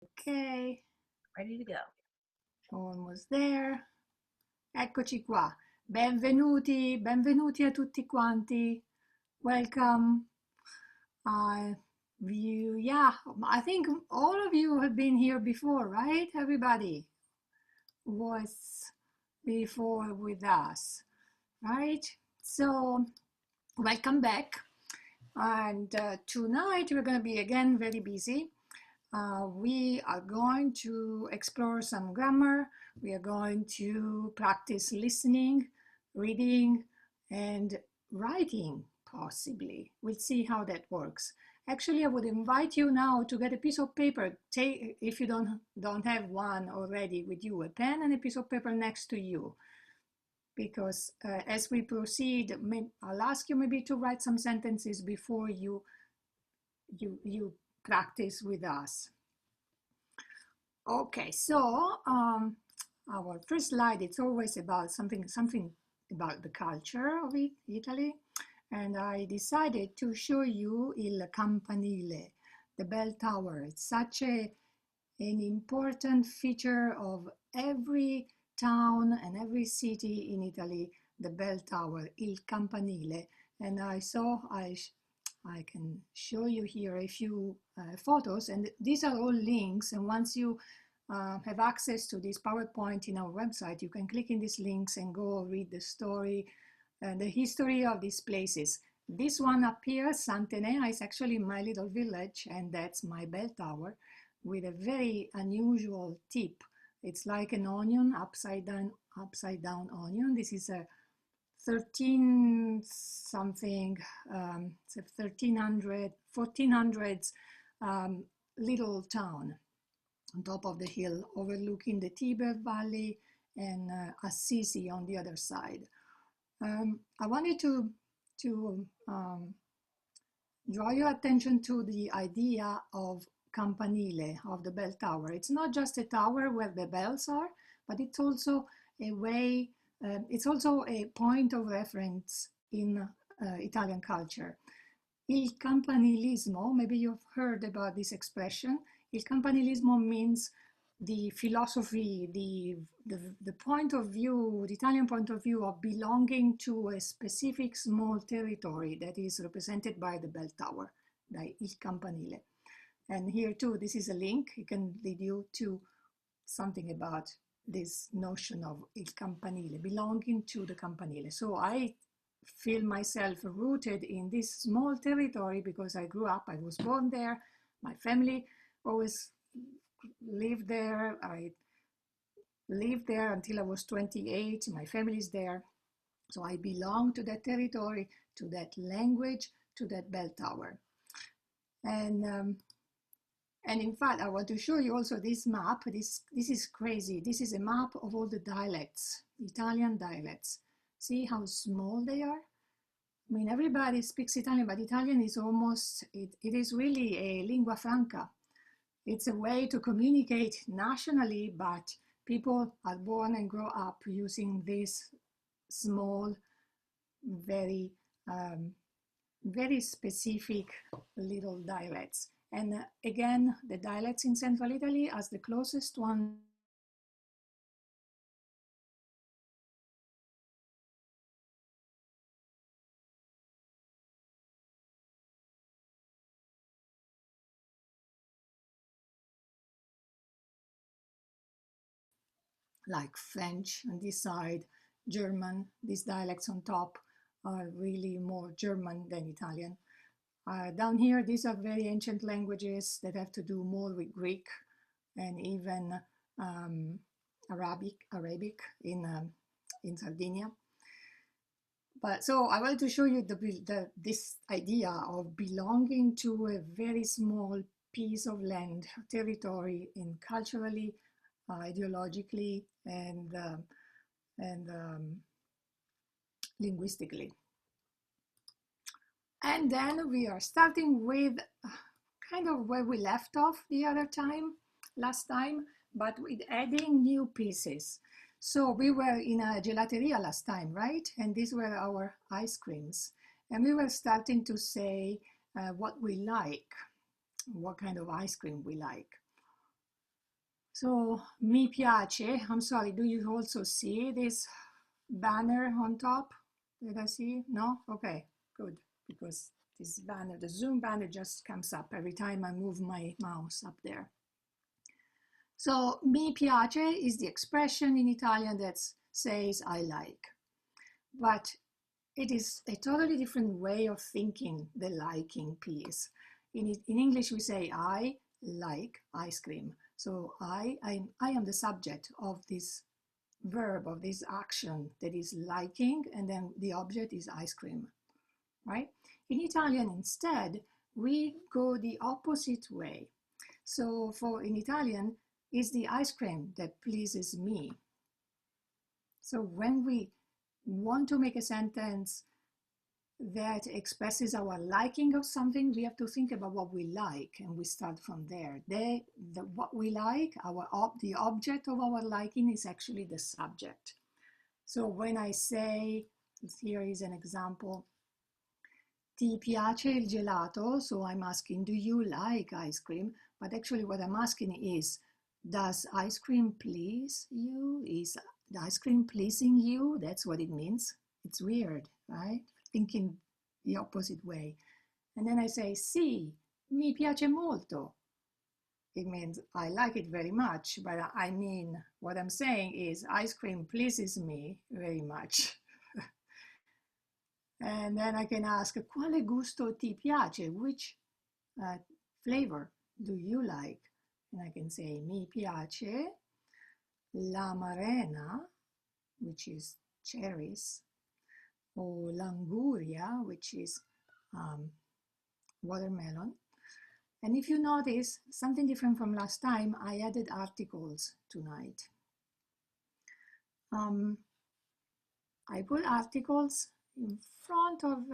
Ok, Ready to go. almost there. Eccoci qua. Benvenuti, benvenuti a tutti quanti. Welcome. Yeah, I think all of you have been here before, right? Everybody was before with us, right? So, welcome back. And tonight we're going to be again very busy. We are going to explore some grammar. We are going to practice listening, reading, and writing, possibly. We'll see how that works. Actually, I would invite you now to get a piece of paper. Take, if you don't have one already with you, a pen and a piece of paper next to you. Because as we proceed, I'll ask you maybe to write some sentences before you practice with us. Okay, so our first slide, it's always about something about the culture of Italy. And I decided to show you il campanile, the bell tower. It's such an important feature of every town and every city in Italy, the bell tower, il campanile. And I can show you here a few photos, and these are all links. And once you have access to this PowerPoint in our website, you can click in these links and go read the story and the history of these places. This one up here, Sant'Enea, is actually my little village, and that's my bell tower with a very unusual tip. It's like an onion, upside down onion. This is a 13 something, it's a 1300, 1400s little town on top of the hill overlooking the Tiber Valley and Assisi on the other side. I wanted to draw your attention to the idea of campanile, of the bell tower. It's not just a tower where the bells are, but it's also a way, it's also a point of reference in Italian culture. Il campanilismo, maybe you've heard about this expression. Il campanilismo means the philosophy, the point of view, the Italian point of view of belonging to a specific small territory that is represented by the bell tower, by il campanile. And here too, this is a link. It can lead you to something about this notion of il campanile, belonging to the campanile. So I feel myself rooted in this small territory because I grew up, I was born there, my family always lived there. I lived there until I was 28. My family is there. So I belong to that territory, to that language, to that bell tower. And in fact, I want to show you also this map. This is crazy. This is a map of all the dialects, Italian dialects. See how small they are? I mean, everybody speaks Italian, but Italian is almost, it is really a lingua franca. It's a way to communicate nationally, but people are born and grow up using these small, very, very specific little dialects. And again, the dialects in Central Italy as the closest one like French on this side, German, these dialects on top are really more German than Italian. Down here, these are very ancient languages that have to do more with Greek and even Arabic in Sardinia. But so I wanted to show you this idea of belonging to a very small piece of land, territory, in culturally, ideologically, and linguistically. And then we are starting with kind of where we left off the other time, last time, but with adding new pieces. So we were in a gelateria last time, right? And these were our ice creams. And we were starting to say what we like, what kind of ice cream we like. So, mi piace, I'm sorry, do you also see this banner on top? Did I see? No? Okay, good. Because this banner, the Zoom banner just comes up every time I move my mouse up there. So, mi piace is the expression in Italian that says I like. But it is a totally different way of thinking the liking piece. In English, we say I like ice cream. So I am the subject of this verb, of this action that is liking, and then the object is ice cream, right? In Italian, instead, we go the opposite way. So in Italian, it's the ice cream that pleases me. So when we want to make a sentence that expresses our liking of something, we have to think about what we like, and we start from there. What we like, the object of our liking is actually the subject. So when I say, here is an example, ti piace il gelato? So I'm asking, do you like ice cream? But actually what I'm asking is, does ice cream please you? Is the ice cream pleasing you? That's what it means. It's weird, right? Thinking the opposite way. And then I say, sì, mi piace molto. It means I like it very much, but I mean, what I'm saying is ice cream pleases me very much. And then I can ask, quale gusto ti piace? Which flavor do you like? And I can say, mi piace l'amarena, which is cherries, or l'anguria, which is watermelon. And if you notice, something different from last time, I added articles tonight. I put articles in front of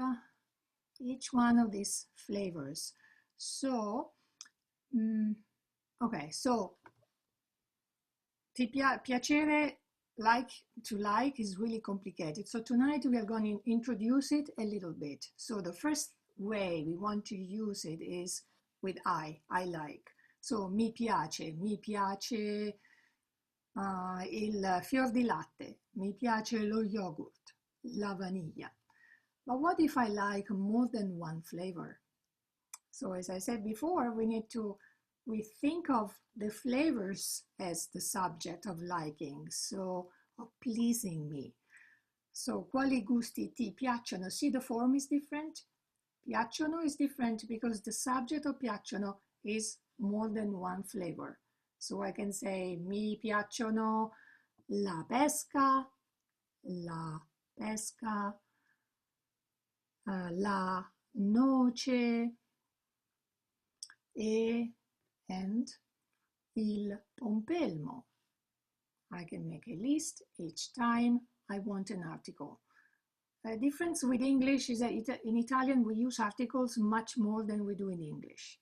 each one of these flavors. So, okay, so piacere, to like is really complicated. So tonight we are going to introduce it a little bit. So the first way we want to use it is with I like. So mi piace il fior di latte, mi piace lo yogurt, la vaniglia. But what if I like more than one flavor? So as I said before, we think of the flavors as the subject of liking, so of pleasing me. So quali gusti ti piacciono? See, the form is different. Piacciono is different because the subject of piacciono is more than one flavor. So I can say mi piacciono la pesca, la noce, and il pompelmo. I can make a list each time I want an article. The difference with English is that in Italian we use articles much more than we do in English.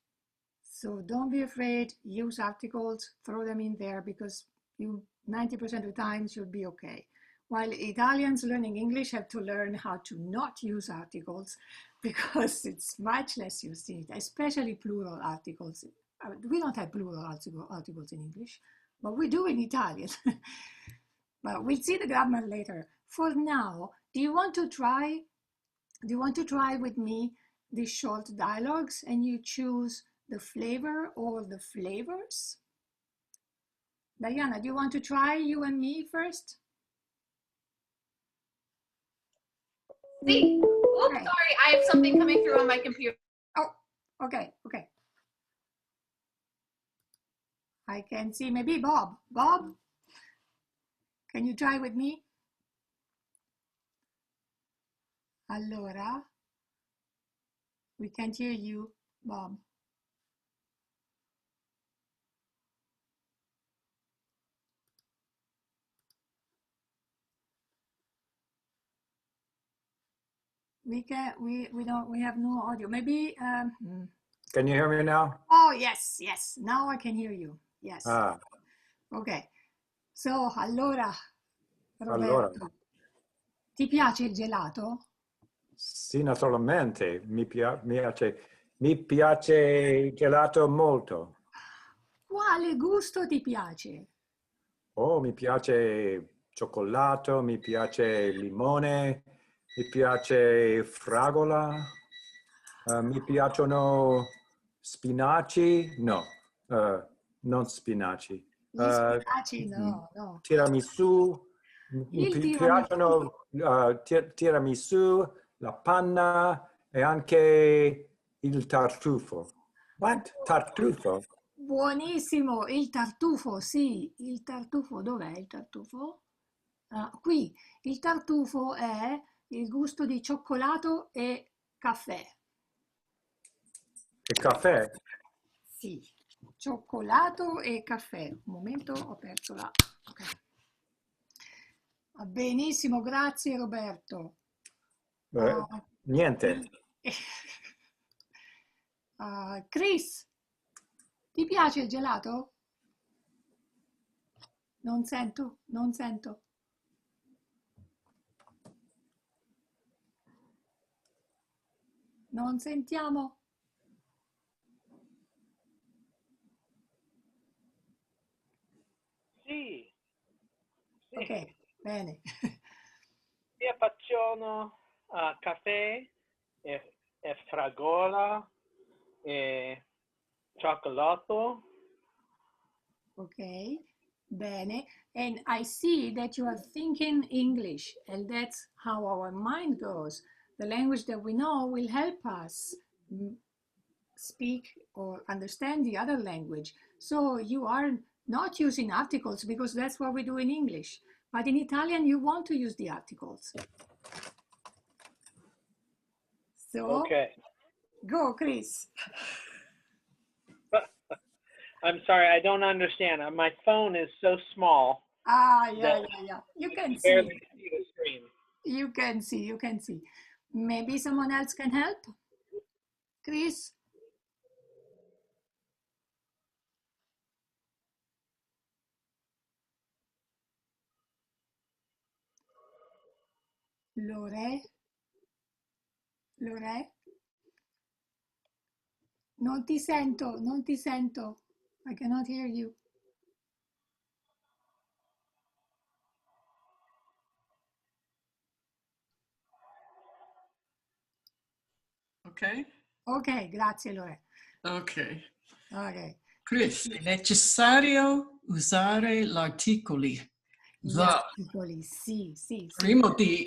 So don't be afraid, use articles, throw them in there because 90% of the times you'll be okay. While Italians learning English have to learn how to not use articles because it's much less used in it, especially plural articles. We don't have plural articles in English, but we do in Italian. But we'll see the grammar later. For now, do you want to try with me these short dialogues and you choose the flavor or the flavors? Diana, do you want to try, you and me first? See, oops, okay. Sorry, I have something coming through on my computer. Oh, okay. I can see maybe Bob. Bob, can you try with me? Allora, we can't hear you, Bob. We have no audio. Maybe. Can you hear me now? Oh, yes. Now I can hear you. Yes. Ah. Okay. So, allora, Roberto, allora, ti piace il gelato? Sì, naturalmente. Mi piace il gelato molto. Quale gusto ti piace? Oh, mi piace cioccolato, mi piace limone, mi piace fragola, mi piacciono spinaci, no, non spinaci. Gli spinaci? No, no. Tiramisù, Il tiramisù. piacciono tiramisù, la panna e anche il tartufo. What? Tartufo? Buonissimo, il tartufo, sì, il tartufo, dov'è il tartufo? Ah, qui, il tartufo è il gusto di cioccolato e caffè. E caffè? Sì, cioccolato e caffè. Un momento, ho perso la... ok. Ah, benissimo, grazie Roberto. Eh, Ah, niente. Chris, ti piace il gelato? Non sento, non sento. Non sentiamo. Sì, sì. Ok, bene. Mi piacciono caffè e fragola e cioccolato. Ok, bene. And I see that you are thinking English, and that's how our mind goes. The language that we know will help us speak or understand the other language. So you are not using articles because that's what we do in English. But in Italian, you want to use the articles. So Okay. go, Chris. I'm sorry, I don't understand. My phone is so small Yeah. that You I can can barely see. see the screen. You can see. You can see. Maybe someone else can help. Chris. Lore. Lore. Non ti sento. Non ti sento. I cannot hear you. Ok? Ok, grazie Lore. Ok. Ok. Chris, è necessario usare gli articoli. Gli The. articoli, sì, sì, sì. Prima di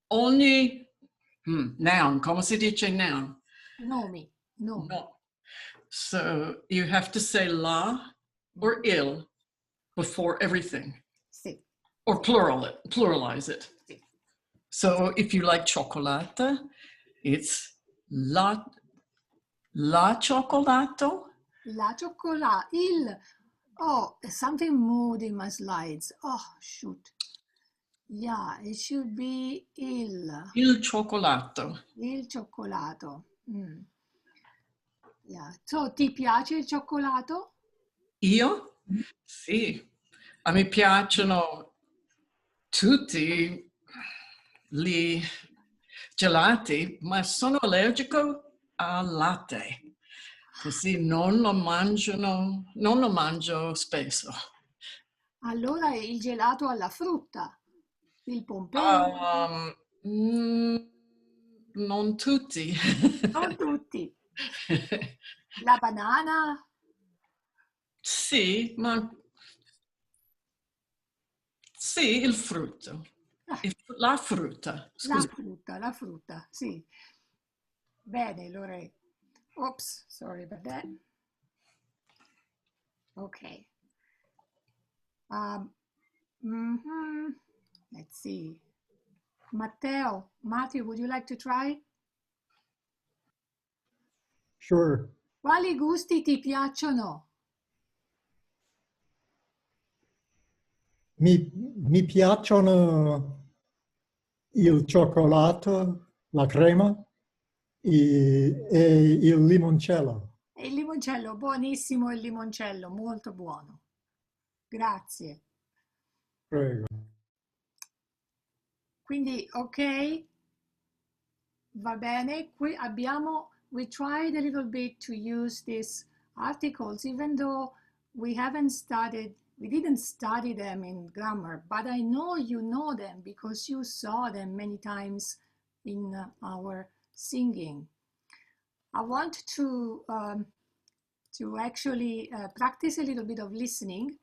ogni noun. Come si dice noun? Nomi, nomi. No. So you have to say la or il before everything. Sì, Or pluralize it. sì. So if you like chocolate, it's la cioccolato. La cioccolata, il... Oh, something moved in my slides. Oh, shoot. Yeah, it should be Il cioccolato. il cioccolato. Yeah. So, ti piace il cioccolato? Io? Sì. A me piacciono tutti gli gelati, ma sono allergico al latte. Così non lo mangio spesso. Allora il gelato alla frutta, il pompelmo, Um, non tutti. non tutti. La banana, Sì, ma sì, il frutto. ah, La frutta, scusa. la frutta, sì. Bene, Lore. Oops, sorry about that. Okay. Mhm. Let's see. Matthew, would you like to try? Sure. Quali gusti ti piacciono? Mi piacciono il cioccolato, la crema e il limoncello. E il limoncello, buonissimo il limoncello, molto buono. Grazie. Prego. Quindi, ok, va bene. Qui abbiamo, we tried a little bit to use these articles, even though we didn't study them in grammar, but I know you know them because you saw them many times in our singing. I want to actually practice a little bit of listening,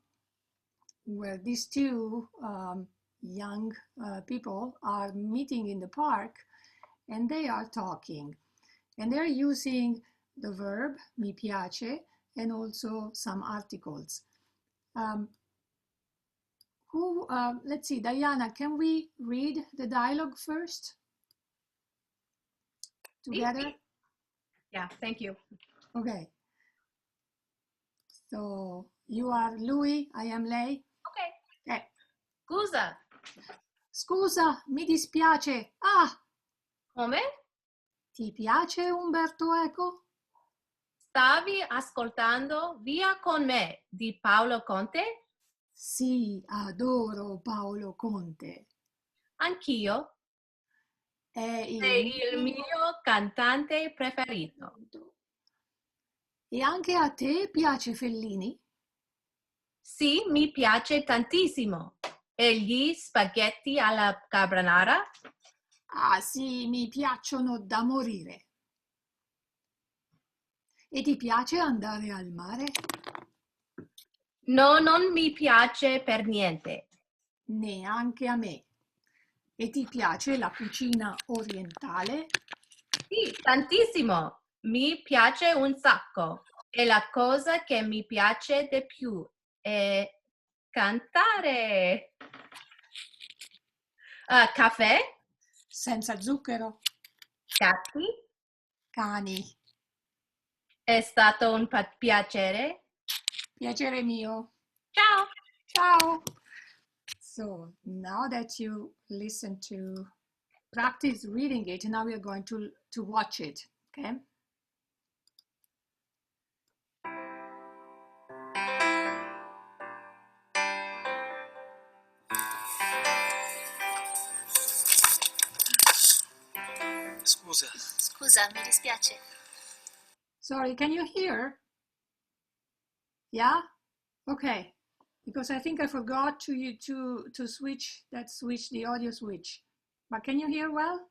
where these two young people are meeting in the park and they are talking. And they're using the verb mi piace and also some articles. Let's see, Diana, can we read the dialogue first? Together? Yeah, thank you. Okay. So you are lui, I am lei. Okay. Scusa, Scusa, mi dispiace. Ah, come? ti piace Umberto Eco? Stavi ascoltando Via con me di Paolo Conte? Sì, adoro Paolo Conte. Anch'io. È Sei il mio cantante preferito. E anche a te piace Fellini? Sì, mi piace tantissimo. E gli spaghetti alla carbonara? Ah sì, mi piacciono da morire. E ti piace andare al mare? No, non mi piace per niente. Neanche a me. E ti piace la cucina orientale? Sì, tantissimo. Mi piace un sacco. E la cosa che mi piace di più è cantare. Caffè, Senza zucchero? gatti. Cani? È stato un piacere. Piacere mio. Ciao. Ciao. So now that you listen to practice reading it, now we are going to watch it, okay? Scusa, mi dispiace. Sorry, can you hear? Yeah? Okay. Because I think I forgot to switch the audio switch. But can you hear well?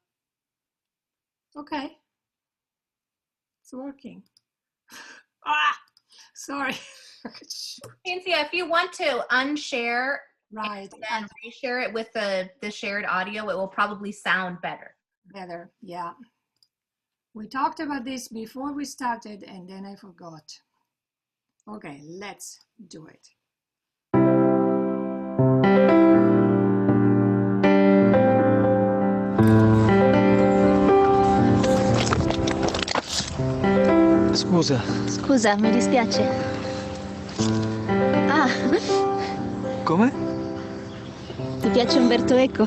Okay. It's working. Ah, sorry. Cynthia, if you want to unshare Right. and reshare it with the shared audio, it will probably sound better. Better, yeah. We talked about this before we started and then I forgot. Okay, let's do it. Scusa, mi dispiace. Ah, Come? ti piace Umberto Eco?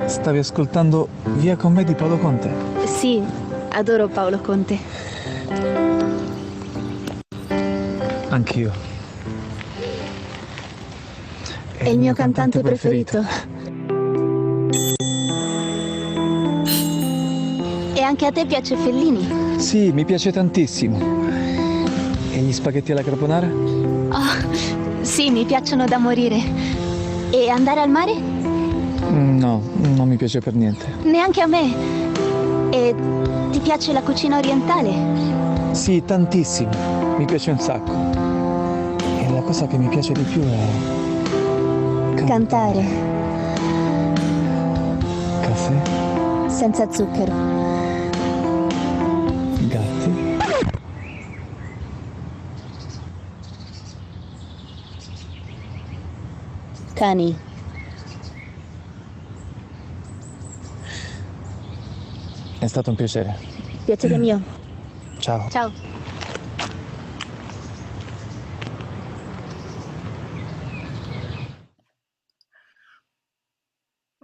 Stavi ascoltando Via con me di Paolo Conte? Sì, adoro Paolo Conte. Anch'io. È il mio cantante preferito. E anche a te piace Fellini? Sì, mi piace tantissimo. E gli spaghetti alla carbonara? Oh, sì, mi piacciono da morire. E andare al mare? No, non mi piace per niente. Neanche a me. E ti piace la cucina orientale? Sì, tantissimo. Mi piace un sacco. E la cosa che mi piace di più è... Cantare. Caffè? Senza zucchero. Gatti? Cani. È stato un piacere. Piacere mio. Ciao. Ciao.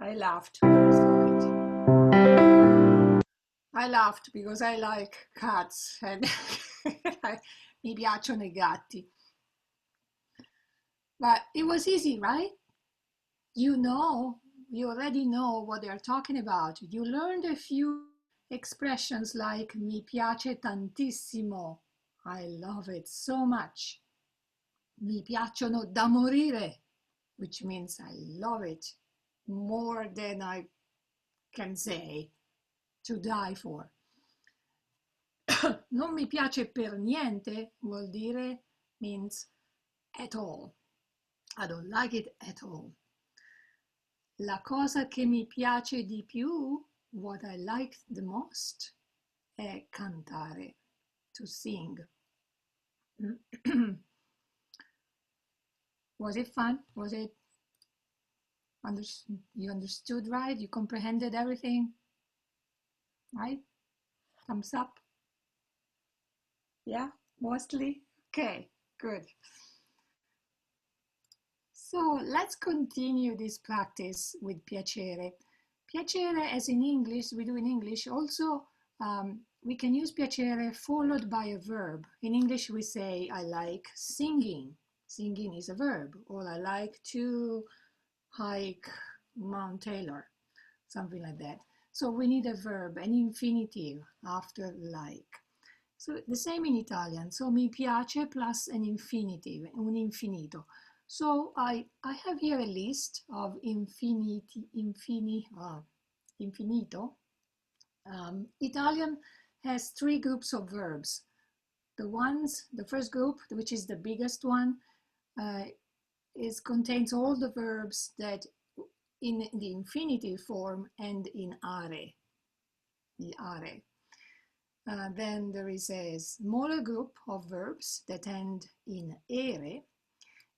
I laughed when I saw it. I laughed because I like cats and mi piacciono I gatti. But it was easy, right? You already know what they're talking about. You learned a few expressions like mi piace tantissimo. I love it so much. Mi piacciono da morire, which means I love it more than I can say, to die for. Non mi piace per niente vuol dire means at all. I don't like it at all. La cosa che mi piace di più, what I like the most, è cantare, to sing. Was it fun? Was it you understood right? You comprehended everything? Right? Thumbs up? Yeah, mostly? Okay, good. So let's continue this practice with piacere. Piacere, as in English, we do in English, also we can use piacere followed by a verb. In English, we say, I like singing. Singing is a verb. Or I like to hike Mount Taylor, something like that. So we need a verb, an infinitive after like. So the same in Italian. So mi piace plus an infinitive, un infinito. So I have here a list of infinito. Italian has 3 groups of verbs. The first group, which is the biggest one, contains all the verbs that in the infinitive form and in are, the are. Then there is a smaller group of verbs that end in ere,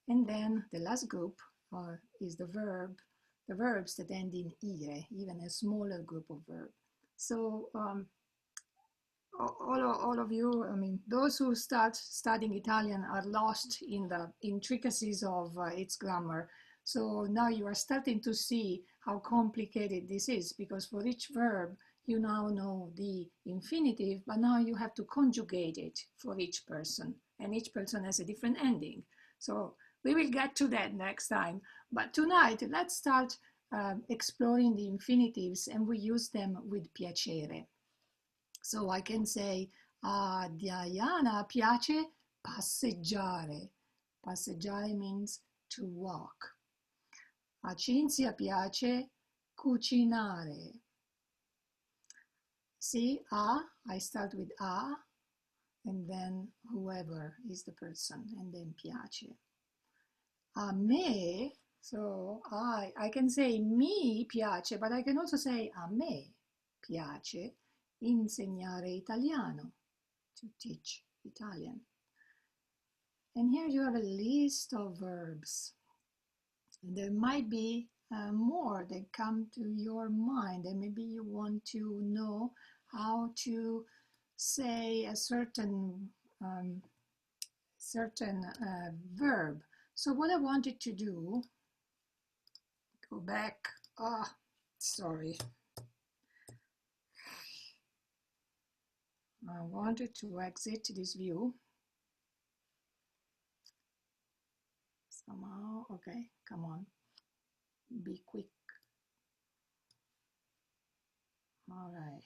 and then the last group is the verbs that end in ire, even a smaller group of verbs. So all of you, I mean, those who start studying Italian are lost in the intricacies of its grammar. So now you are starting to see how complicated this is, because for each verb, you now know the infinitive, but now you have to conjugate it for each person, and each person has a different ending. So we will get to that next time. But tonight, let's start exploring the infinitives, and we use them with piacere. So I can say, a Diana piace passeggiare. Passeggiare means to walk. A Cinzia piace cucinare. See, I start with a, and then whoever is the person, and then piace. A me, so I can say mi piace, but I can also say a me piace insegnare italiano, to teach Italian. And here you have a list of verbs. There might be more that come to your mind, and maybe you want to know how to say a certain verb. So what I wanted to do, go back, sorry. I wanted to exit this view. Somehow, okay, come on, be quick. All right,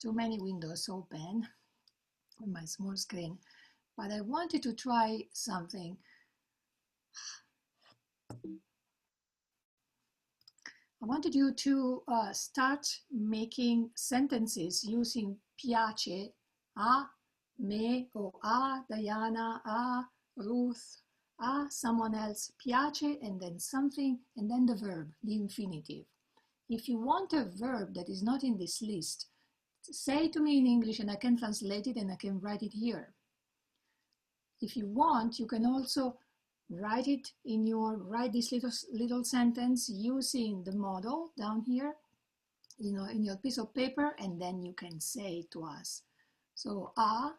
too many windows open on my small screen, but I wanted to try something. I wanted you to start making sentences using piace, a me, or a Diana, a Ruth, someone else, piace, and then something, and then the verb, the infinitive. If you want a verb that is not in this list, say to me in English and I can translate it and I can write it here. If you want, you can also write this little sentence using the model down here, in your piece of paper, and then you can say it to us. So, a,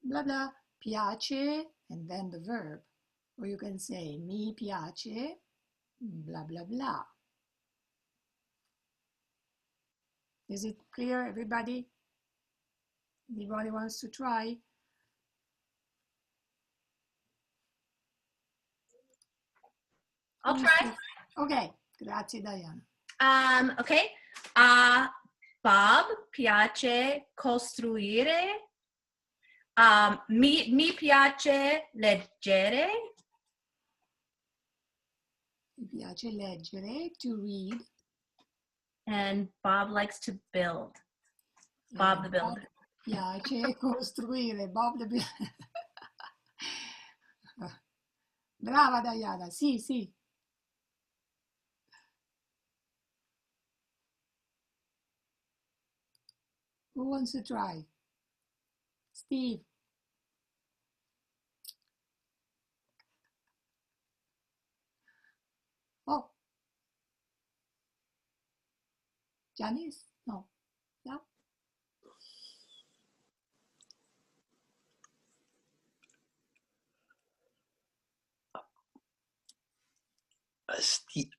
blah, blah, piace, and then the verb. Or you can say, mi piace, blah, blah, blah. Is it clear, everybody? Anybody wants to try? I'll try. Okay, grazie Diana. Okay. A Bob piace costruire Mi piace leggere. Mi piace leggere, to read. And Bob likes to build. Bob the Builder. Piace costruire, Bob the Builder. Brava Diana, sì, sì. Who wants to try? Steve. Oh. Janice? No. Yeah.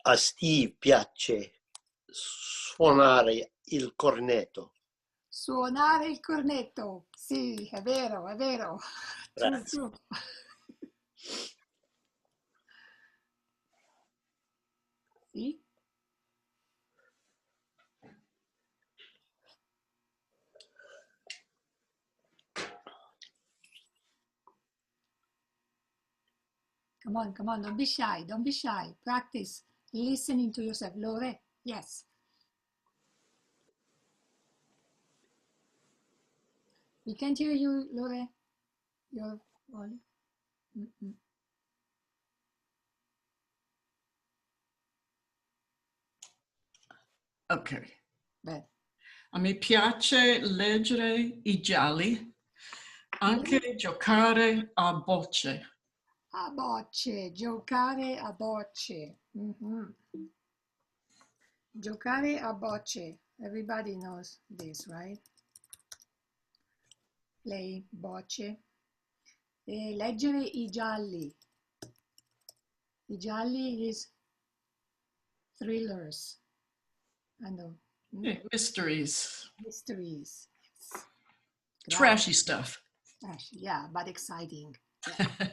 A Steve piace suonare il cornetto. Suonare il cornetto. Sì, è vero, è vero. True, Grazie. true. Sì. Come on, don't be shy, don't be shy. Practice listening to yourself. Lore, yes. We can't hear you, Lore. Your volume. Okay. Bene. A me piace leggere i gialli, anche giocare a bocce. A bocce, giocare a bocce. Giocare a bocce. Everybody knows this, right? Play bocce. E leggere i gialli. I gialli is thrillers. I know. Mysteries. Mysteries. Yes. Trashy stuff. Trashy, yeah, but exciting. Yeah.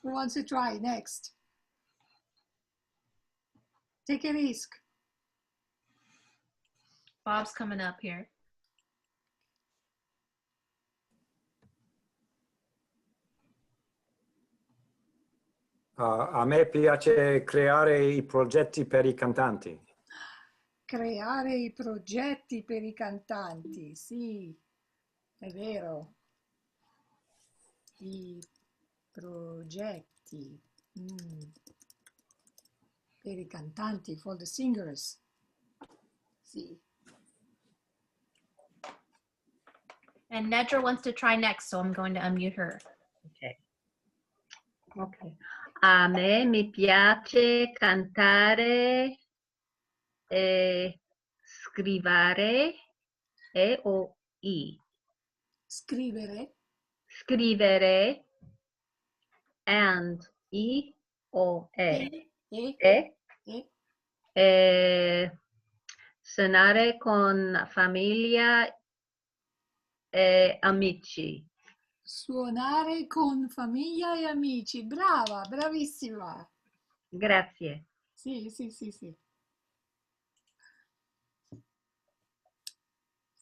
Who wants to try next? Take a risk. Bob's coming up here. A me piace creare I progetti per I cantanti. Creare I progetti per I cantanti, sì, è vero. I progetti per I cantanti, for the singers. Sì. And Nedra wants to try next, so I'm going to unmute her. Ok. A me mi piace cantare e scrivere E-O-I. Scrivere. Scrivere and I-O-E. Cenare con famiglia e amici. Suonare con famiglia e amici. Brava, bravissima. Grazie. Sì, sì, sì, sì.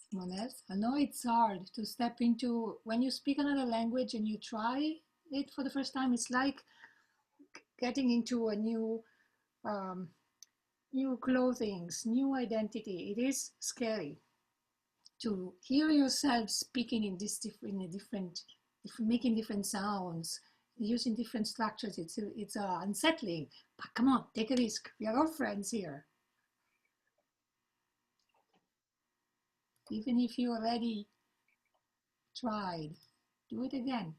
Someone else? I know it's hard to step into, when you speak another language and you try it for the first time, it's like getting into a new clothing, new identity. It is scary to hear yourself speaking in different, making different sounds, using different structures. It's unsettling. But come on, take a risk. We are all friends here. Even if you already tried, do it again.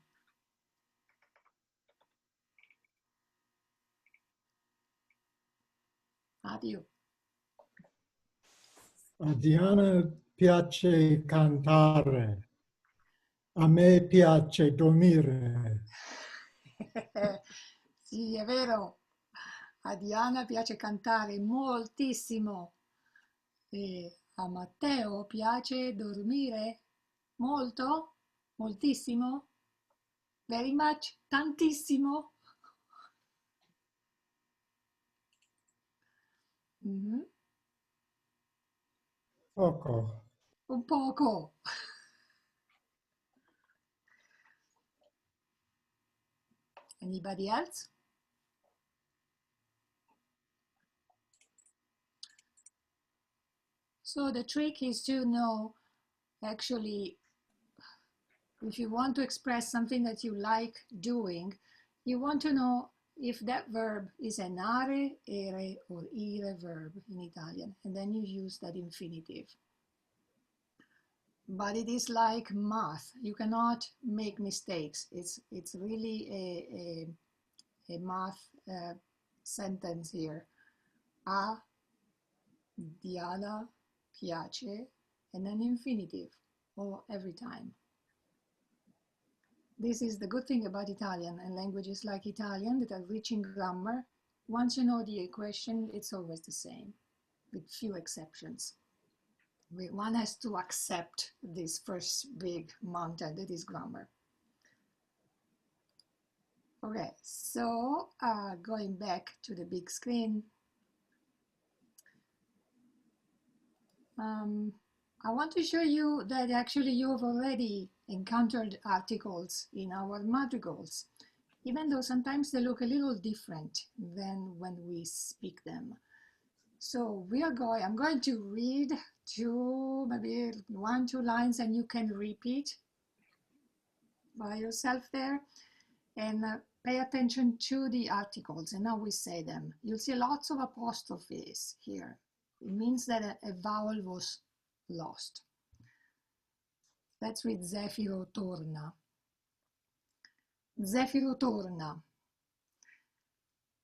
Addio. A Diana piace cantare. A me piace dormire. Sì, è vero. A Diana piace cantare moltissimo. E a Matteo piace dormire molto, moltissimo, very much, tantissimo. Poco. Un poco. Anybody else? So the trick is to know, actually, if you want to express something that you like doing, you want to know if that verb is an are, ere, or ire verb in Italian, and then you use that infinitive. But it is like math. You cannot make mistakes. It's really a math sentence here. A, Diana, piace, and an infinitive, or every time. This is the good thing about Italian and languages like Italian that are rich in grammar. Once you know the equation, it's always the same, with few exceptions. One has to accept this first big mountain that is grammar. Okay, so going back to the big screen, I want to show you that actually you have already encountered articles in our madrigals, even though sometimes they look a little different than when we speak them. So I'm going to read maybe 1-2 lines, and you can repeat by yourself there, and pay attention to the articles and how we say them. You'll see lots of apostrophes here. It means that a vowel was lost. Let's read Zefiro torna. Zefiro torna.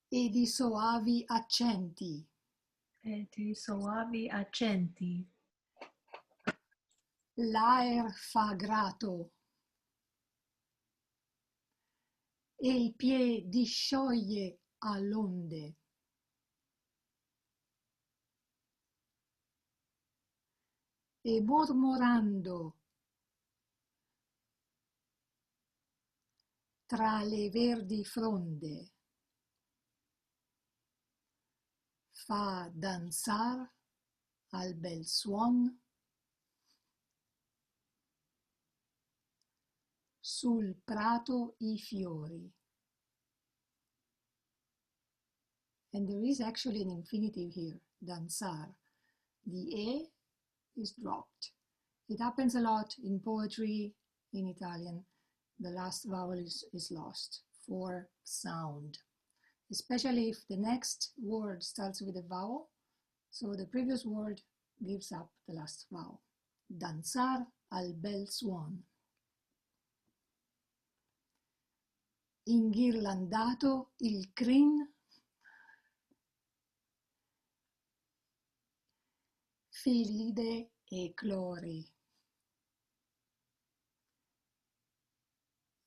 E di soavi accenti. E di soavi accenti. L'aer fa grato. E il piede discioglie all'onde. E mormorando tra le verdi fronde fa danzar al bel suon sul prato I fiori. And there is actually an infinitive here, danzar. The E is dropped. It happens a lot in poetry in Italian. The last vowel is lost for sound, especially if the next word starts with a vowel. So the previous word gives up the last vowel. Danzar al bel suon. Inghirlandato il crin filide e clori.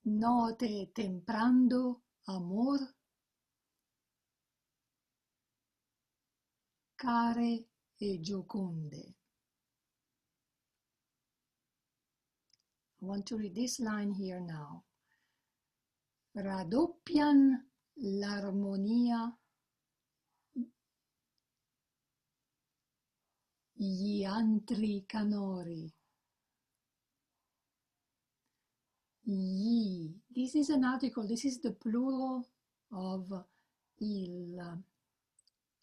Note temprando amor, care e gioconde. I want to read this line here now. Raddoppian l'armonia gli antri canori. Gli. This is an article. This is the plural of il,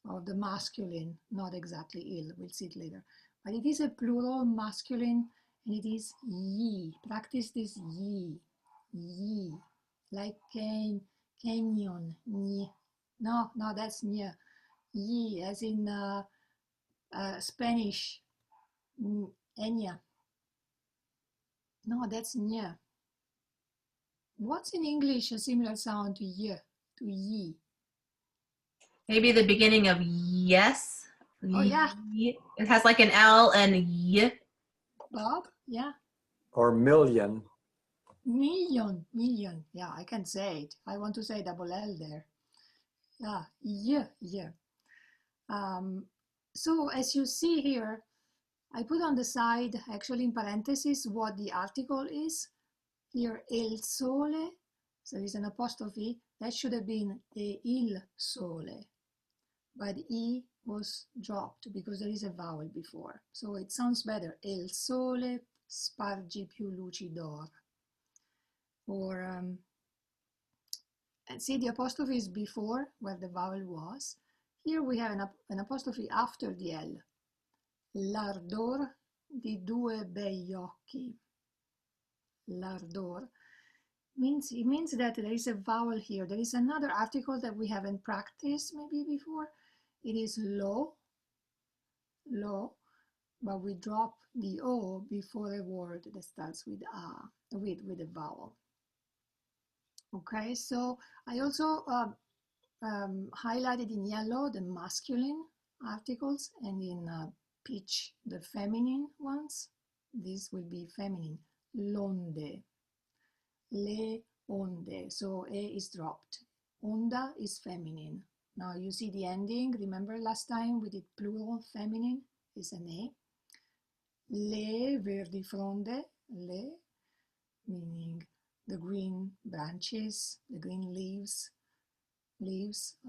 of the masculine. Not exactly il. We'll see it later. But it is a plural masculine, and it is gli. Practice this gli. Gli. Like canyon. Gli. No, that's gli. Gli, as in Spanish. Enya. No, that's gli. What's in English a similar sound to y, to ye? Maybe the beginning of yes. Oh, yeah. It has like an L and y. Bob? Yeah. Or million. Million. Yeah, I can say it. I want to say double L there. Yeah. So as you see here, I put on the side, actually in parentheses, what the article is. Here, il sole, so there's an apostrophe. That should have been il sole. But I was dropped because there is a vowel before. So it sounds better. E il sole spargi più luci d'or. Or, and see, the apostrophe is before where the vowel was. Here we have an apostrophe after the L. L'ardor di due begli occhi. L'ardor it means that there is a vowel here. There is another article that we haven't practiced maybe before. It is lo, but we drop the O before a word that starts with a, with a vowel. Okay, so I also highlighted in yellow the masculine articles and in peach the feminine ones. This will be feminine. L'onde, le onde. So A is dropped. Onda is feminine. Now you see the ending. Remember last time we did plural feminine is an A. Le verdi fronde, le, meaning the green branches, the green leaves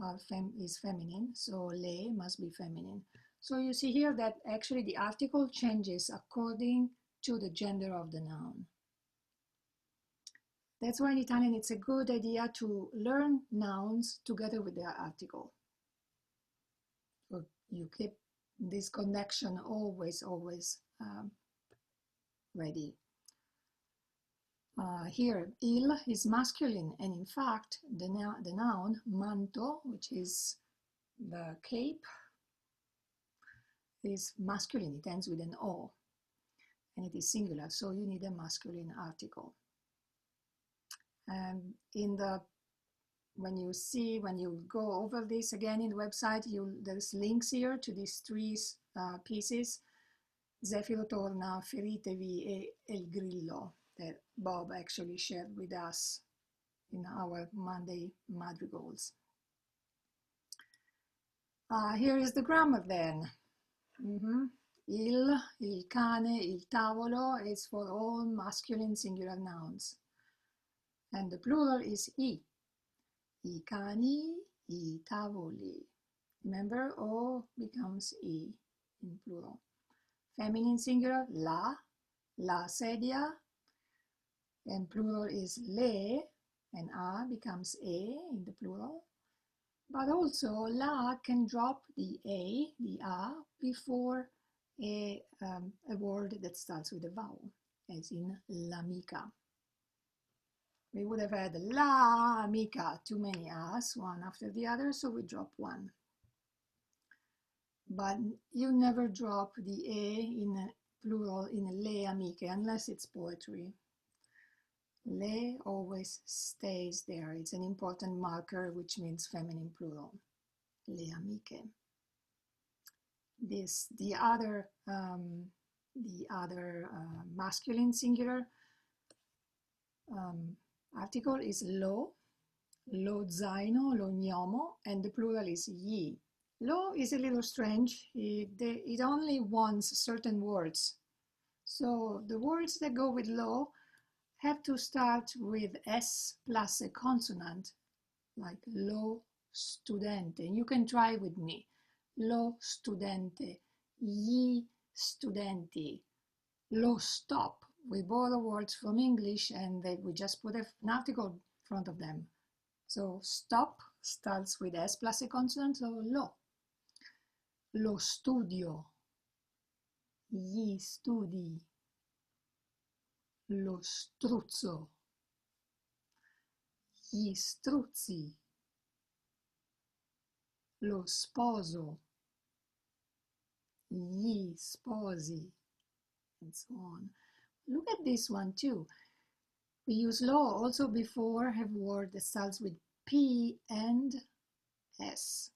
are is feminine, so le must be feminine. So you see here that actually the article changes according to the gender of the noun. That's why in Italian it's a good idea to learn nouns together with their article. So you keep this connection always ready. Here, il is masculine, and in fact, the noun manto, which is the cape, is masculine. It ends with an O, and it is singular, so you need a masculine article. And when you go over this again in the website, there's links here to these three pieces: Zefiro torna, feritevi, e il grillo, that Bob actually shared with us in our Monday madrigals. Here is the grammar then. Il cane, il tavolo is for all masculine singular nouns. And the plural is I. I cani, I tavoli. Remember, O becomes I in plural. Feminine singular, la sedia, and plural is le, and a becomes e in the plural. But also la can drop the a, the a, before a word that starts with a vowel, as in l'amica. We would have had la amica, too many a's, one after the other, so we drop one. But you never drop the a in a plural in le amiche unless it's poetry. Le always stays there. It's an important marker, which means feminine plural. Le amiche. The other masculine singular article is lo zaino, lo gnomo, and the plural is gli. Lo is a little strange. It only wants certain words. So the words that go with lo have to start with S plus a consonant, like lo studente. You can try with me. Lo studente, gli studenti, lo stop. We borrow words from English and we just put an article in front of them. So stop starts with S plus a consonant, so lo. Lo studio, gli studi, lo struzzo, gli struzzi, lo sposo, gli sposi, and so on. Look at this one too. We use lo also before have word that starts with P and S.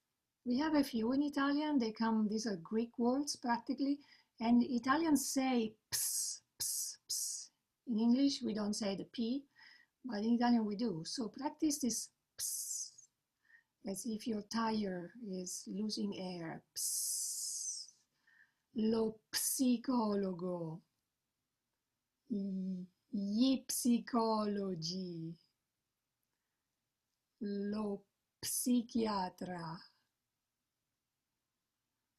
We have a few in Italian. These are Greek words practically, and Italians say ps, ps, ps. In English, we don't say the P, but in Italian we do. So practice this ps, as if your tire is losing air. Ps. Lo psicologo, gli psicologi, lo psichiatra,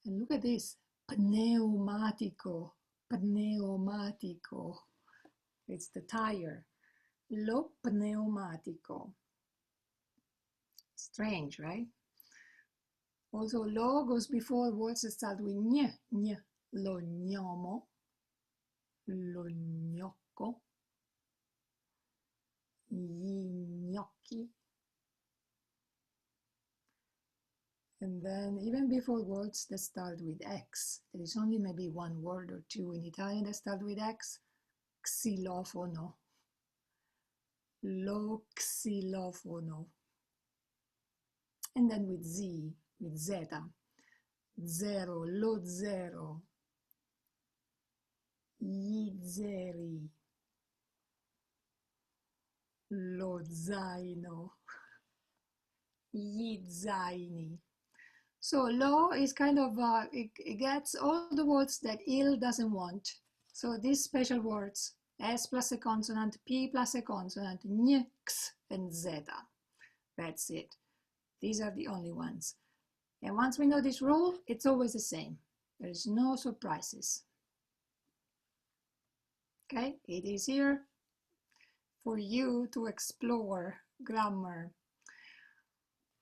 And look at this, pneumatico, pneumatico. It's the tire. Lo pneumatico. Strange, right? Also, lo goes before words that start with ñ, ñ. Lo gnomo, lo gnocco, gli gnocchi. And then even before words that start with X, there is only maybe one word or two in Italian that start with X. Xilofono, lo xilofono. And then with Z, with zeta, zero, lo zero, gli zeri, lo zaino, gli zaini. So lo is kind of, it gets all the words that il doesn't want. So these special words, S plus a consonant, P plus a consonant, ñ, x, and zeta. That's it. These are the only ones. And once we know this rule, it's always the same. There is no surprises. Okay, it is here for you to explore grammar.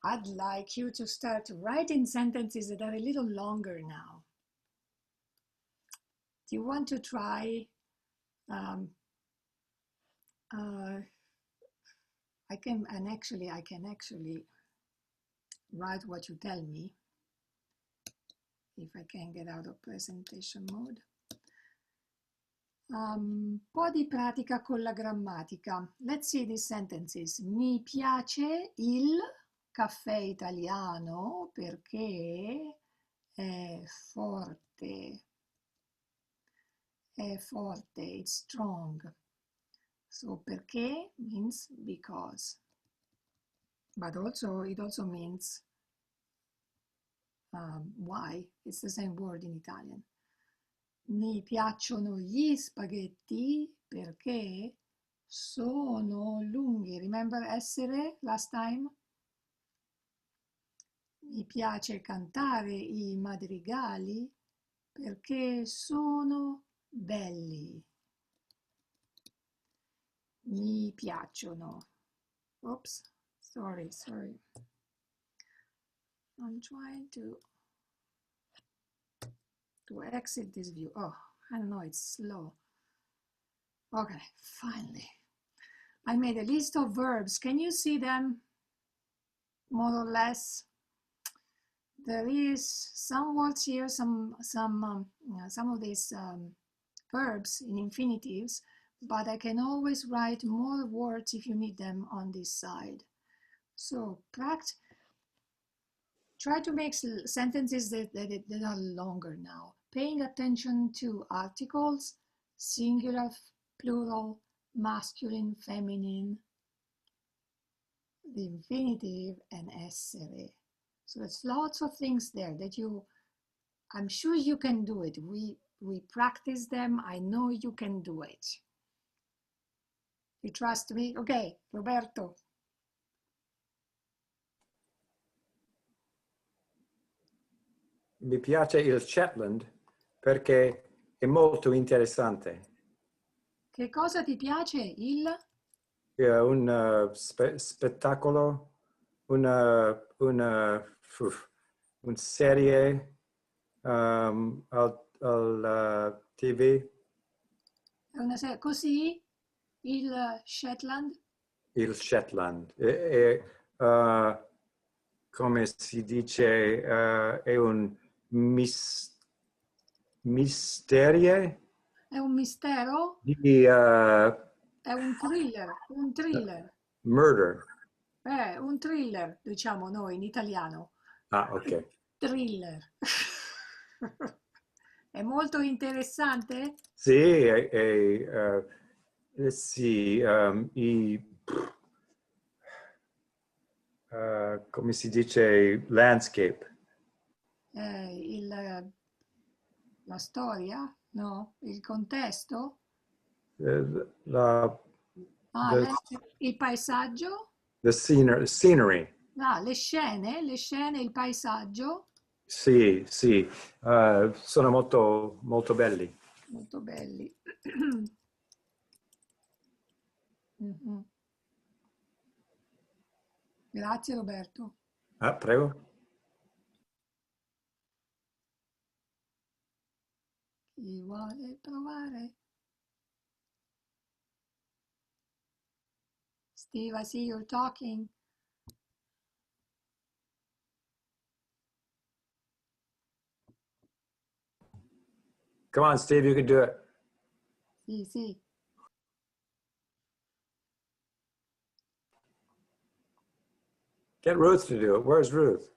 I'd like you to start writing sentences that are a little longer now. Do you want to try? I can actually write what you tell me if I can get out of presentation mode. Po' di pratica con la grammatica. Let's see these sentences. Mi piace il caffè italiano perché è forte. È forte, it's strong. So perché means because. But also, it also means why. It's the same word in Italian. Mi piacciono gli spaghetti perché sono lunghi. Remember essere last time? Mi piace cantare i madrigali perché sono belli. Mi piacciono. Oops, sorry. I'm trying to exit this view. Oh, I don't know, it's slow. Okay, finally. I made a list of verbs. Can you see them more or less? There is some words here, some of these verbs in infinitives, but I can always write more words if you need them on this side. So try to make sentences that are longer now. Paying attention to articles, singular, plural, masculine, feminine, the infinitive, and essere. So there's lots of things there that I'm sure you can do it. We practice them. I know you can do it. You trust me? Okay, Roberto. Mi piace il Shetland perché è molto interessante. Che cosa ti piace? Un spettacolo, una serie al TV. Così il Shetland? Il Shetland. Come si dice, è un misterio? È un mistero? È un thriller. Murder. Un thriller, diciamo noi in italiano. Ah, ok. Thriller. È molto interessante? Sì, sì, come si dice, landscape. La storia? No? Il contesto? Il paesaggio? The scenery. No, le scene, il paesaggio. Sì, sì, sono molto, molto belli. Molto belli. Mhm. Grazie Roberto. Ah, prego. Chi vuole provare? Steve, I see you're talking. Come on, Steve, you can do it. Sì, sì. Get Ruth to do it. Where's Ruth?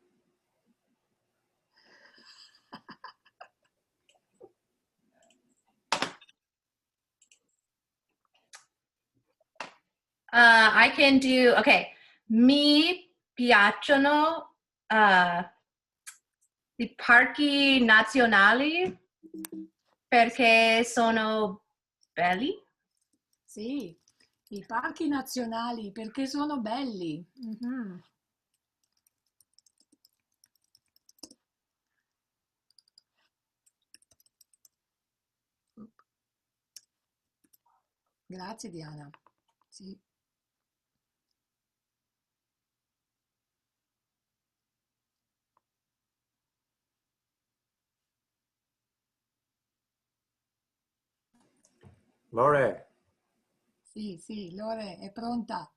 I can do, okay. Mi piacciono i parchi nazionali perché sono belli. Sì, i parchi nazionali perché sono belli. Mhm. Grazie Diana. Sì. Lore. Sì, sì, Lore è pronta.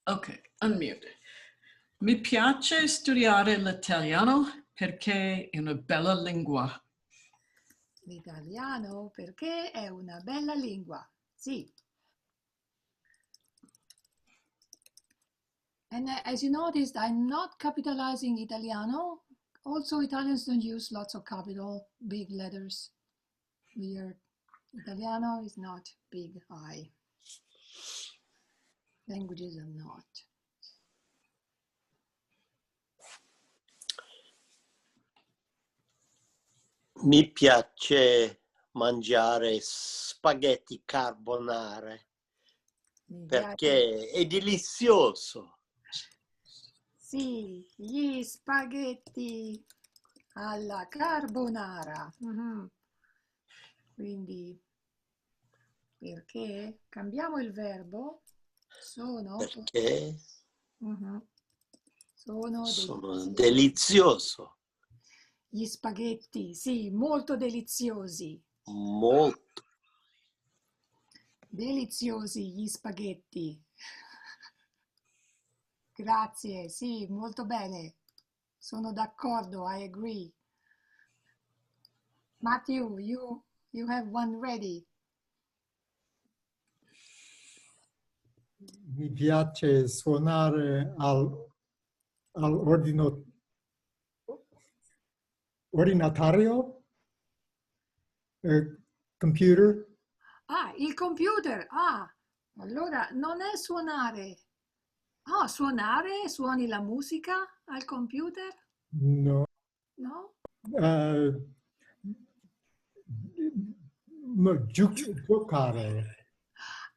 Ok, unmute. Mi piace studiare l'italiano perché è una bella lingua. L'italiano perché è una bella lingua. Sì. And as you noticed, I'm not capitalizing Italiano. Also, Italians don't use lots of capital, big letters. Weird. Italiano is not big I. Languages are not. Mi piace mangiare spaghetti carbonara Mi piace. perché è delizioso. Sì, gli spaghetti alla carbonara. Mhm. Quindi, perché cambiamo il verbo? Sono. Perché Mhm. Sono sono deliziosi. delizioso. Gli spaghetti, sì, molto deliziosi. Molto. Deliziosi gli spaghetti. Grazie, sì, molto bene. Sono d'accordo, I agree. Matthew, you have one ready. Mi piace suonare ordinatario, computer. Ah, il computer. Ah, allora non è suonare. Ah, suonare? Suoni la musica al computer? No. No? Giocare.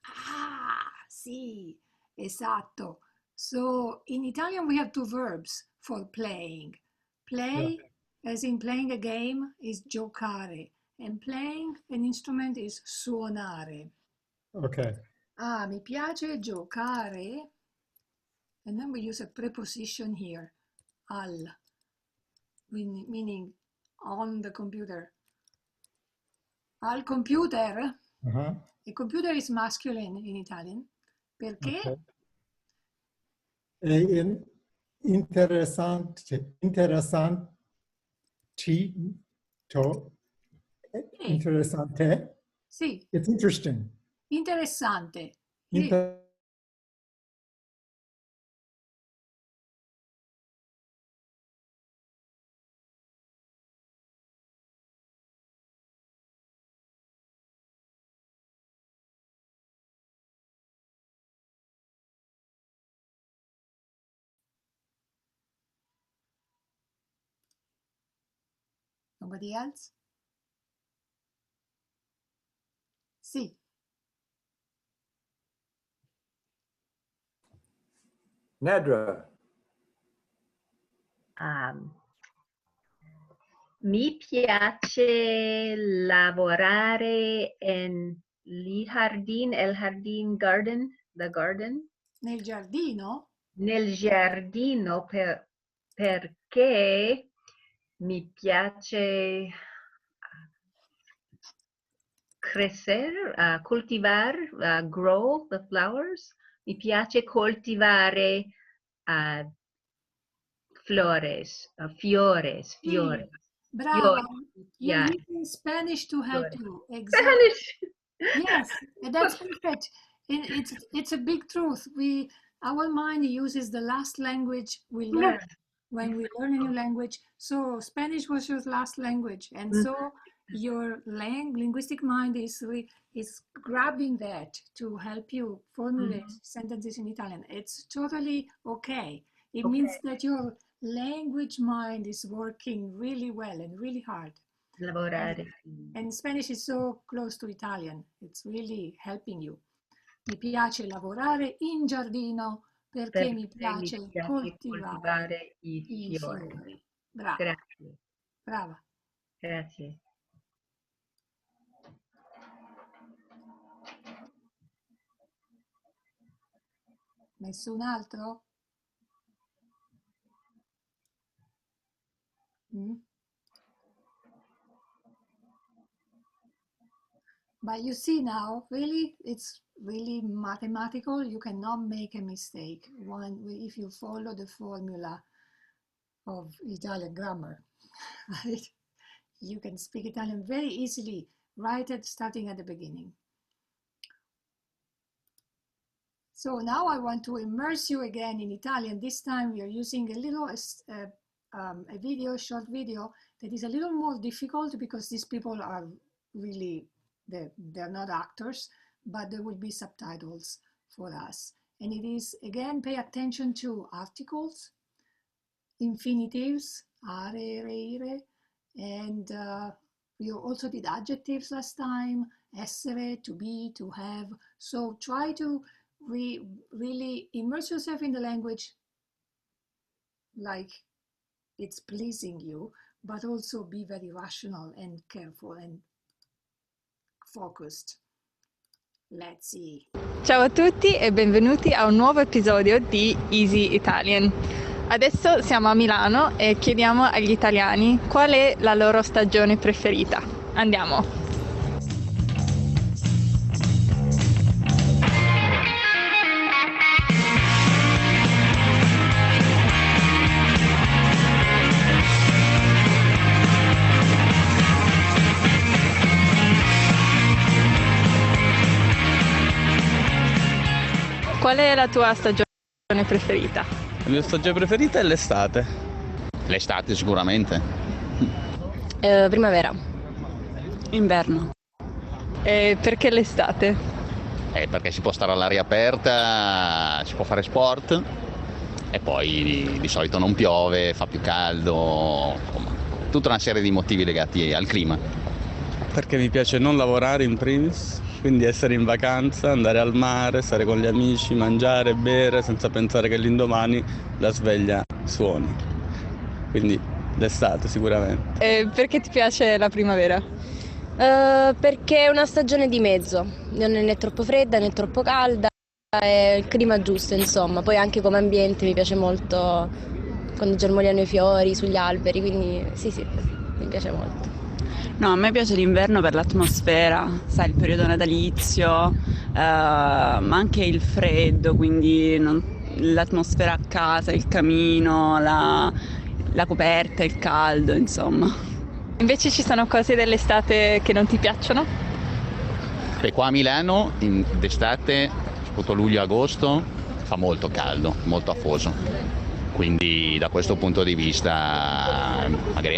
Ah, sì, esatto. So in Italian we have two verbs for playing. Yeah. Play, as in playing a game, is giocare, and playing an instrument is suonare. Okay. Ah, mi piace giocare, and then we use a preposition here, al, meaning on the computer. Al computer. Uh-huh. Il computer is masculine in Italian. Perché? Okay. È interessante, interessante. Sì, It's interesting. interessante. Sì. Inter- Nobody else? Sì. Nedra. Mi piace lavorare il jardin garden, the garden, Nel giardino? nel giardino perché mi piace crescere, coltivare, grow the flowers. Mi piace coltivare fiores. Sì, brava. Fiori. You're Yeah. using Spanish to help Fiori. you. Exactly. Spanish. Yes, and that's perfect. It's a big truth. Our mind uses the last language we learn Yes. when we learn a new language. So Spanish was your last language, and so your linguistic mind is grabbing that to help you formulate sentences in Italian. It's totally okay. It means that your language mind is working really well and really hard. Lavorare. And Spanish is so close to Italian. It's really helping you. Mi piace lavorare in giardino perché mi piace coltivare i i fiori. fiori. Brava, Grazie. brava. Grazie. Nessun altro? But you see now, really, it's really mathematical. You cannot make a mistake if you follow the formula of Italian grammar. Right? You can speak Italian very easily, starting at the beginning. So now I want to immerse you again in Italian. This time we are using a short video that is a little more difficult because these people are really, they're not actors, but there will be subtitles for us. And it is, again, pay attention to articles, infinitives, are, reire, and we also did adjectives last time, essere, to be, to have. So try to really immerse yourself in the language like it's pleasing you, but also be very rational and careful and focused. Let's see. Ciao a tutti e benvenuti a un nuovo episodio di Easy Italian. Adesso siamo a Milano e chiediamo agli italiani qual è la loro stagione preferita. Andiamo! Qual è la tua stagione preferita? La mia stagione preferita è l'estate. L'estate sicuramente. Primavera. Inverno. E perché l'estate? Perché si può stare all'aria aperta, si può fare sport e poi di solito non piove, fa più caldo, insomma, tutta una serie di motivi legati al clima. Perché mi piace non lavorare in primis, quindi essere in vacanza, andare al mare, stare con gli amici, mangiare, bere senza pensare che l'indomani la sveglia suoni. Quindi l'estate sicuramente. E perché ti piace la primavera? Perché è una stagione di mezzo, non è né troppo fredda né troppo calda, è il clima giusto insomma. Poi anche come ambiente mi piace molto quando germogliano i fiori sugli alberi, quindi sì, mi piace molto. No, a me piace l'inverno per l'atmosfera, sai, il periodo natalizio, ma anche il freddo, quindi l'atmosfera a casa, il camino, la coperta, il caldo, insomma. Invece ci sono cose dell'estate che non ti piacciono? E qua a Milano d'estate, soprattutto luglio-agosto, fa molto caldo, molto afoso. Quindi da questo punto di vista magari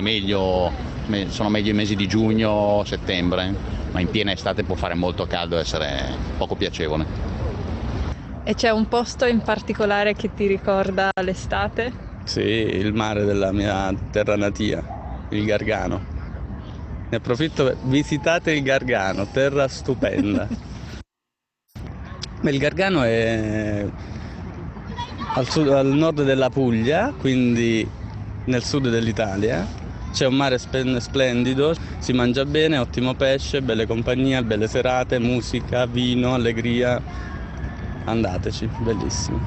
sono meglio i mesi di giugno, settembre, ma in piena estate può fare molto caldo e essere poco piacevole. E c'è un posto in particolare che ti ricorda l'estate? Sì, il mare della mia terra natia, il Gargano. Ne approfitto, visitate il Gargano, terra stupenda. Il Gargano è al nord della Puglia, quindi nel sud dell'Italia, C'è un mare splendido, si mangia bene, ottimo pesce, belle compagnie, belle serate, musica, vino, allegria. Andateci, bellissimo.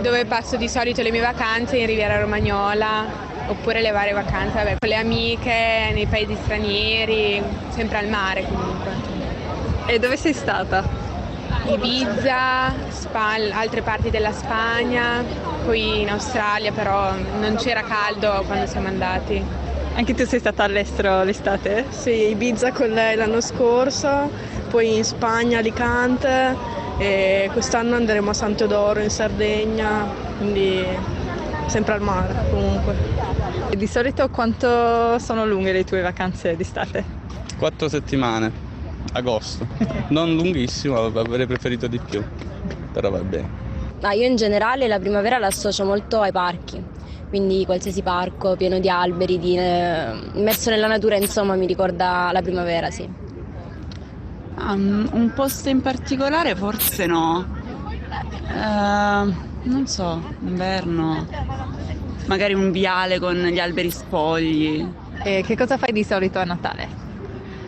Dove passo di solito le mie vacanze? In Riviera Romagnola, oppure le varie vacanze, vabbè, con le amiche, nei paesi stranieri, sempre al mare comunque. E dove sei stata? Ibiza, altre parti della Spagna, poi in Australia, però non c'era caldo quando siamo andati. Anche tu sei stata all'estero l'estate? Sì, Ibiza con lei l'anno scorso, poi in Spagna, Alicante, e quest'anno andremo a San Teodoro in Sardegna, quindi sempre al mare comunque. E di solito quanto sono lunghe le tue vacanze d'estate? 4 settimane, agosto. Non lunghissimo, avrei preferito di più, però va bene. Io in generale la primavera l'associo molto ai parchi. Quindi qualsiasi parco pieno di alberi, immerso nella natura, insomma, mi ricorda la primavera, sì. Un posto in particolare forse no. Non so, inverno. Magari un viale con gli alberi spogli. E che cosa fai di solito a Natale?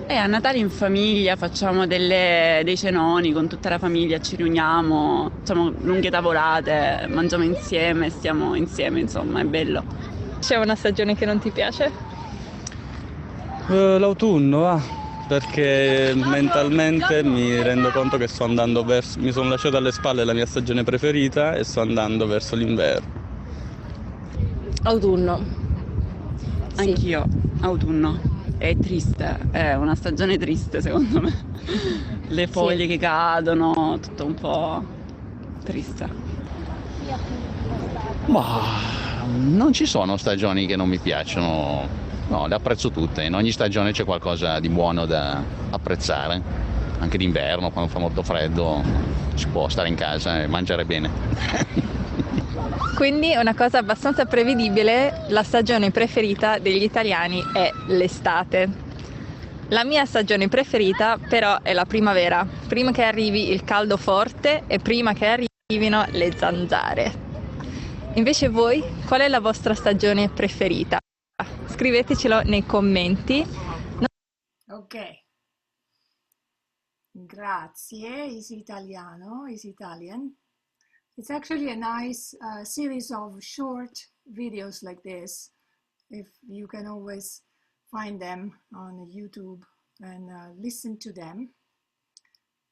A Natale in famiglia facciamo dei cenoni con tutta la famiglia, ci riuniamo, facciamo lunghe tavolate, mangiamo insieme, stiamo insieme, insomma, è bello. C'è una stagione che non ti piace? L'autunno, va, perché mentalmente mi rendo conto che mi sono lasciato alle spalle la mia stagione preferita e sto andando verso l'inverno. Autunno. Sì. Anch'io, autunno. È triste, è una stagione triste secondo me. Le foglie che cadono, tutto un po' triste. Ma non ci sono stagioni che non mi piacciono, no, le apprezzo tutte. In ogni stagione c'è qualcosa di buono da apprezzare. Anche d'inverno, quando fa molto freddo, si può stare in casa e mangiare bene. Quindi una cosa abbastanza prevedibile, la stagione preferita degli italiani è l'estate. La mia stagione preferita però è la primavera, prima che arrivi il caldo forte e prima che arrivino le zanzare. Invece voi, qual è la vostra stagione preferita? Scrivetecelo nei commenti. Ok. Grazie, is Italiano, is Italian. It's actually a nice series of short videos like this. If you can always find them on YouTube and listen to them.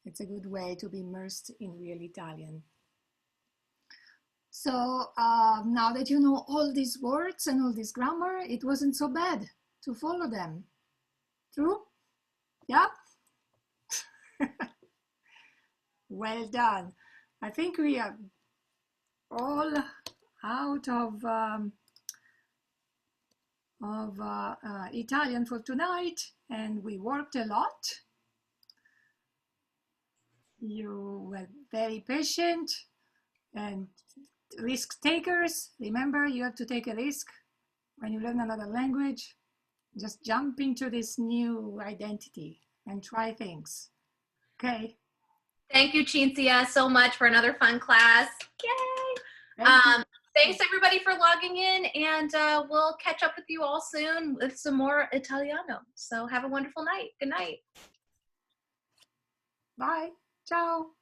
It's a good way to be immersed in real Italian. So now that you know all these words and all this grammar, it wasn't so bad to follow them. True? Yeah? Well done. I think we are all out of Italian for tonight, and we worked a lot. You were very patient and risk takers. Remember, you have to take a risk when you learn another language. Just jump into this new identity and try things. Okay? Thank you, Cinzia, so much for another fun class. Yay! Thanks, everybody, for logging in, and we'll catch up with you all soon with some more Italiano. So have a wonderful night. Good night. Bye. Ciao.